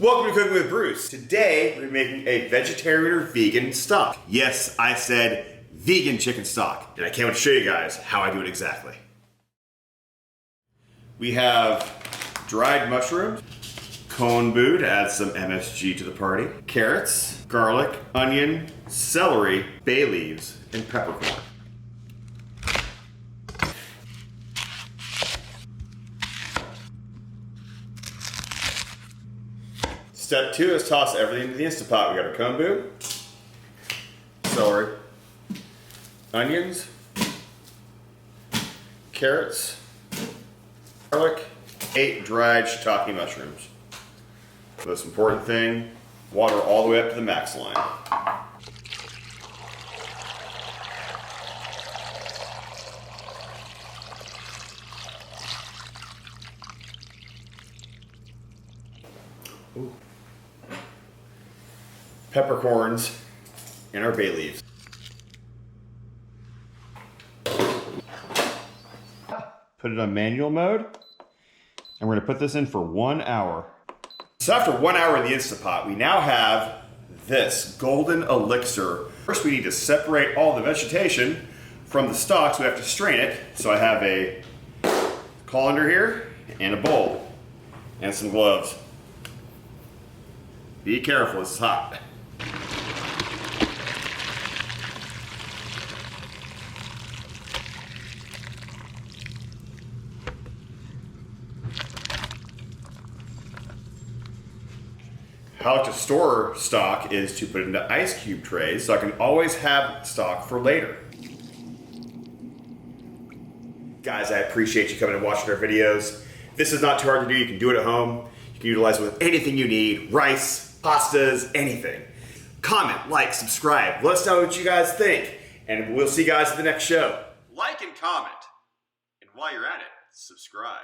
Welcome to Cooking with Bruce. Today, we're making a vegetarian or vegan stock. Yes, I said vegan chicken stock. And I can't wait to show you guys how I do it exactly. We have dried mushrooms, Kombu to add some MSG to the party, carrots, garlic, onion, celery, bay leaves, and peppercorn. Step 2 is toss everything into the Instant Pot. We got our kombu, celery, onions, carrots, garlic, 8 dried shiitake mushrooms. The most important thing, water all the way up to the max line. Ooh. Peppercorns and our bay leaves. Put it on manual mode, and we're gonna put this in for 1 hour. So after 1 hour in the Instant Pot, we now have this golden elixir. First, we need to separate all the vegetation from the stock, so we have to strain it. So I have a colander here, and a bowl, and some gloves. Be careful, this is hot. How to store stock is to put it into ice cube trays so I can always have stock for later. Guys, I appreciate you coming and watching our videos. This is not too hard to do. You can do it at home. You can utilize it with anything you need, rice, pastas, anything. Comment, like, subscribe. Let us know what you guys think. And we'll see you guys at the next show. Like and comment. And while you're at it, subscribe.